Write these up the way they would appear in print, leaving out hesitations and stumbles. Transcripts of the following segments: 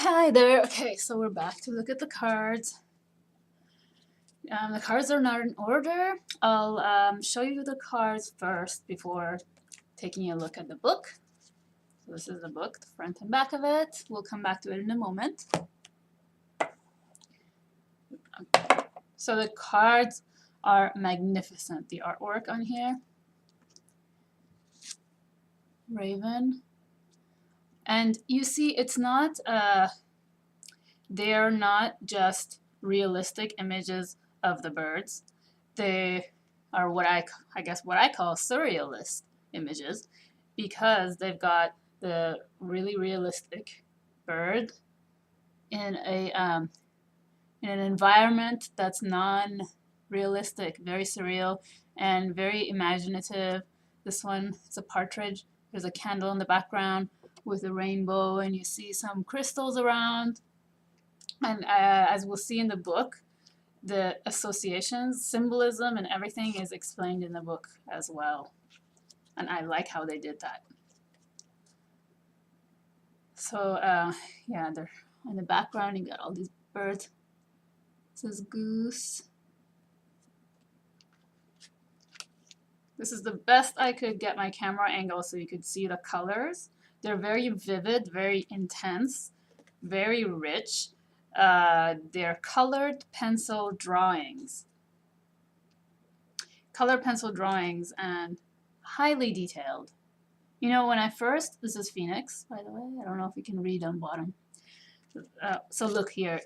Hi there. Okay, so we're back to look at the cards. The cards are not in order. I'll show you the cards first before taking a look at the book. So this is the book, the front and back of it. We'll come back to it in a moment. So the cards are magnificent. The artwork on here. Raven. And you see, it's not, they're not just realistic images of the birds. They are what I guess what I call surrealist images, because they've got the really realistic bird in an environment that's non-realistic, very surreal and very imaginative. This one, it's a partridge. There's a candle in the background with a rainbow, and you see some crystals around. And as we'll see in the book, the associations, symbolism, and everything is explained in the book as well. And I like how they did that. So, yeah, they're in the background, you got all these birds. This is goose. This is the best I could get my camera angle so you could see the colors. They're very vivid, very intense, very rich. They're colored pencil drawings. Colored pencil drawings and highly detailed. You know, when I first, this is Phoenix, by the way. I don't know if you can read on bottom. So look here,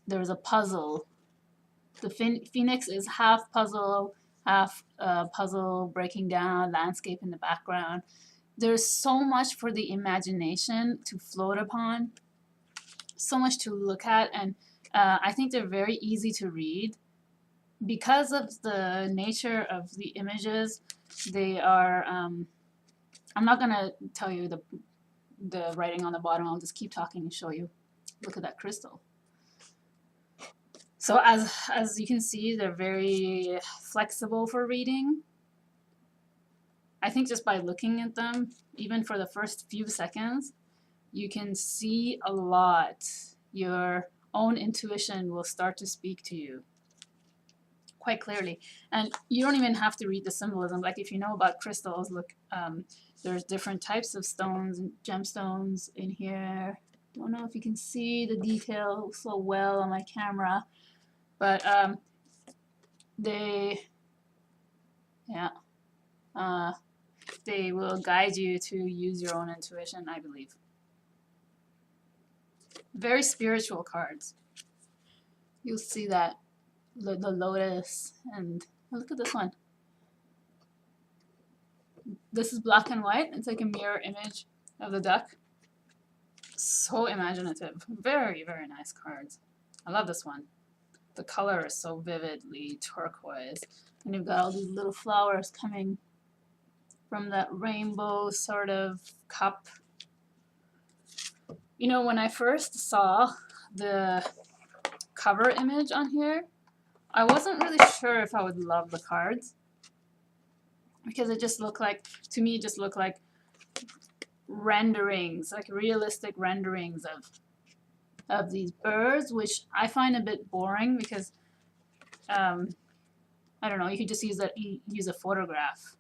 there's a puzzle. The Phoenix is half puzzle, half puzzle breaking down, landscape in the background. There's so much for the imagination to float upon, so much to look at, and I think they're very easy to read. Because of the nature of the images, they are, I'm not going to tell you the writing on the bottom, I'll just keep talking and show you. Look at that crystal. So as you can see, they're very flexible for reading. I think just by looking at them, even for the first few seconds, you can see a lot. Your own intuition will start to speak to you quite clearly. And you don't even have to read the symbolism. Like if you know about crystals, look, there's different types of stones and gemstones in here. Don't know if you can see the detail so well on my camera, but they will guide you to use your own intuition, I believe. Very spiritual cards. You'll see that. The lotus, and look at this one. This is black and white. It's like a mirror image of the duck. So imaginative. Very, very nice cards. I love this one. The color is so vividly turquoise. And you've got all these little flowers coming from that rainbow sort of cup. You know, when I first saw the cover image on here, I wasn't really sure if I would love the cards, because it just looked like, to me, it just looked like renderings, like realistic renderings of these birds, which I find a bit boring because, I don't know, you could just use a photograph.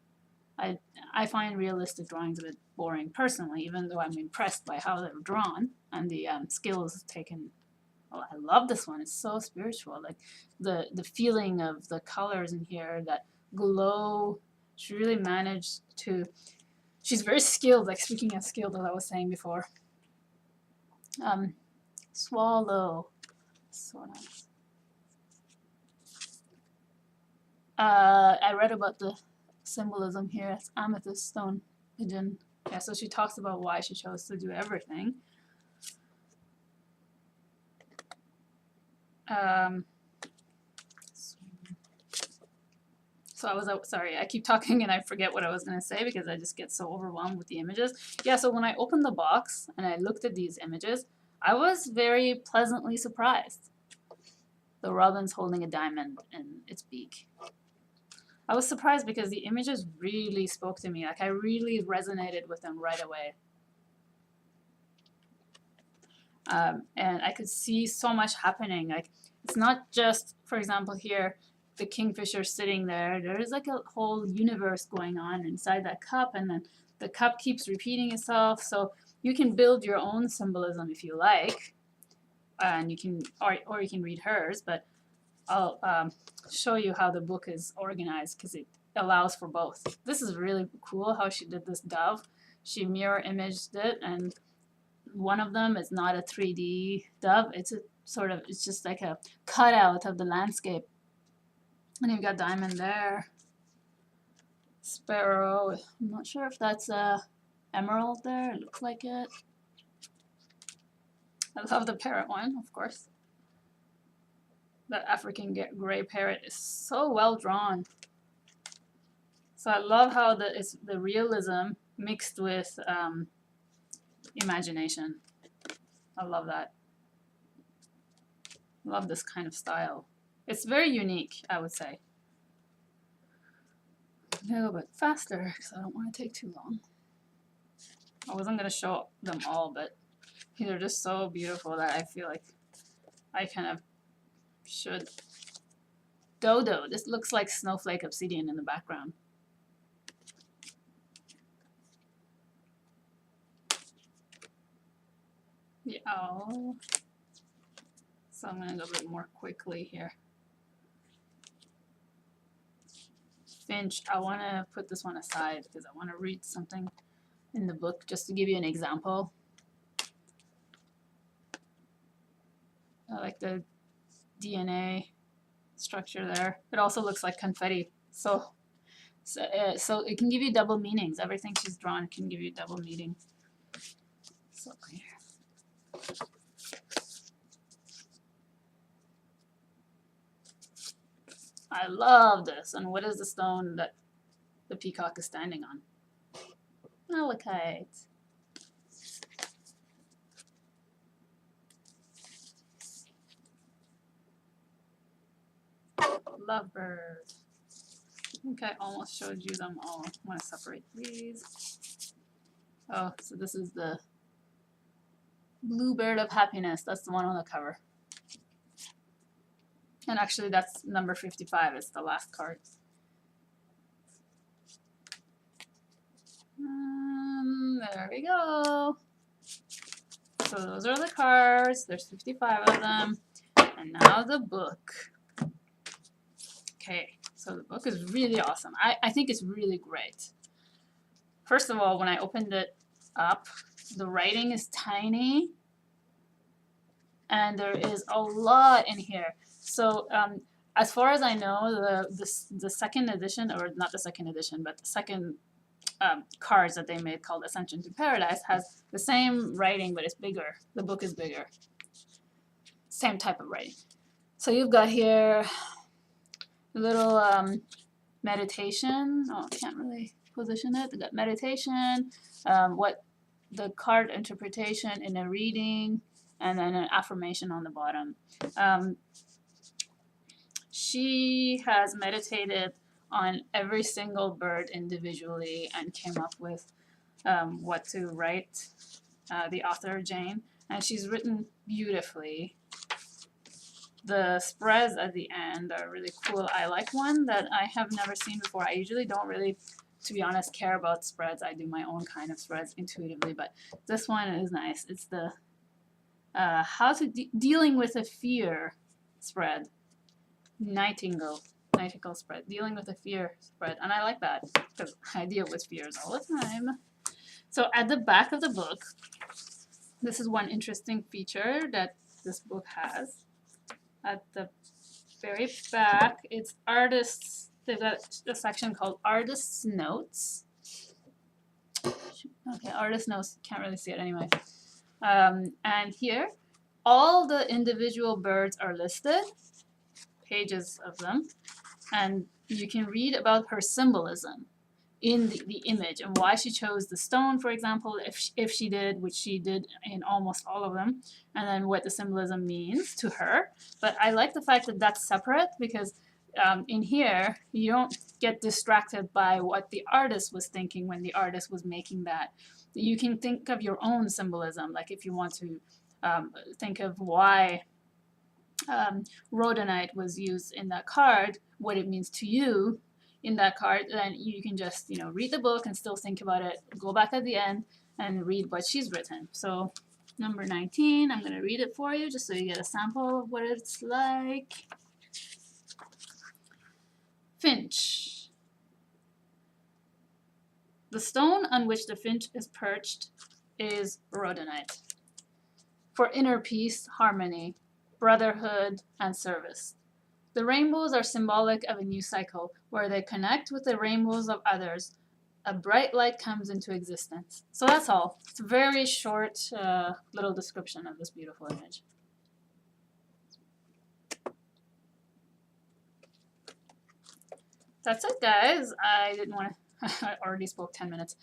I find realistic drawings a bit boring personally, even though I'm impressed by how they're drawn and the skills taken. Oh, I love this one. It's so spiritual. Like the feeling of the colors in here, that glow. She really managed to. She's very skilled. Like speaking of skilled, as I was saying before. Swallow. So nice. I read about the symbolism here. It's amethyst stone pigeon. Yeah. So she talks about why she chose to do everything. So I was sorry, I keep talking and I forget what I was going to say because I just get so overwhelmed with the images. Yeah, so when I opened the box and I looked at these images, I was very pleasantly surprised. The robin's holding a diamond in its beak. I was surprised because the images really spoke to me. Like I really resonated with them right away. And I could see so much happening. Like, it's not just, for example, here, the kingfisher sitting there. There is like a whole universe going on inside that cup, and then the cup keeps repeating itself. So you can build your own symbolism if you like, and you can, or you can read hers. But I'll show you how the book is organized because it allows for both. This is really cool how she did this dove. She mirror imaged it, and one of them is not a 3D dove. It's a sort of, it's just like a cutout of the landscape. And you've got diamond there. Sparrow. I'm not sure if that's a emerald there. It looks like it. I love the parrot one, of course. The African gray parrot is so well drawn. So I love how it's the realism mixed with imagination. I love that. I love this kind of style. It's very unique, I would say. I'm gonna go a bit faster because I don't want to take too long. I wasn't gonna show them all, but these are just so beautiful that I feel like I kind of should. Dodo. This looks like snowflake obsidian in the background. The owl. So I'm gonna go a bit more quickly here. Finch. I want to put this one aside because I want to read something in the book just to give you an example. I like the DNA structure there. It also looks like confetti. So it can give you double meanings. Everything she's drawn can give you double meaning. So here. I love this. And what is the stone that the peacock is standing on? Malachite. Lovebird. I think I almost showed you them all. I want to separate these. Oh, so this is the Bluebird of Happiness. That's the one on the cover. And actually that's number 55. It's the last card. There we go. So those are the cards. There's 55 of them. And now the book. Okay, so the book is really awesome. I think it's really great. First of all, when I opened it up, the writing is tiny. And there is a lot in here. So as far as I know, the second edition, or not the second edition, but the second cards that they made called Ascension to Paradise has the same writing, but it's bigger. The book is bigger. Same type of writing. So you've got here a little meditation. Oh, I can't really position it. We've got meditation, what the card interpretation in a reading, and then an affirmation on the bottom. She has meditated on every single bird individually and came up with what to write, the author, Jane. And she's written beautifully. The spreads at the end are really cool. I like one that I have never seen before. I usually don't really, to be honest, care about spreads. I do my own kind of spreads intuitively, but this one is nice. It's the how to dealing with a fear spread. Nightingale spread. Dealing with a fear spread. And I like that because I deal with fears all the time. So at the back of the book, this is one interesting feature that this book has. At the very back, it's artists. They've got a section called Artists' Notes. Okay, Artists' Notes. Can't really see it anyway. And here, all the individual birds are listed, pages of them, and you can read about her symbolism in the image and why she chose the stone, for example, if she did, which she did in almost all of them, and then what the symbolism means to her. But I like the fact that that's separate because in here, you don't get distracted by what the artist was thinking when the artist was making that. You can think of your own symbolism, like if you want to think of why rhodonite was used in that card, what it means to you in that card, then you can just, you know, read the book and still think about it, go back at the end and read what she's written. So number 19, I'm going to read it for you just so you get a sample of what it's like. Finch. The stone on which the finch is perched is rhodonite. For inner peace, harmony, brotherhood, and service. The rainbows are symbolic of a new cycle where they connect with the rainbows of others. A bright light comes into existence. So that's all. It's a very short little description of this beautiful image. That's it, guys. I didn't want to, I already spoke 10 minutes.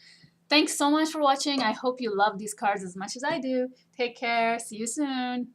Thanks so much for watching. I hope you love these cards as much as I do. Take care. See you soon.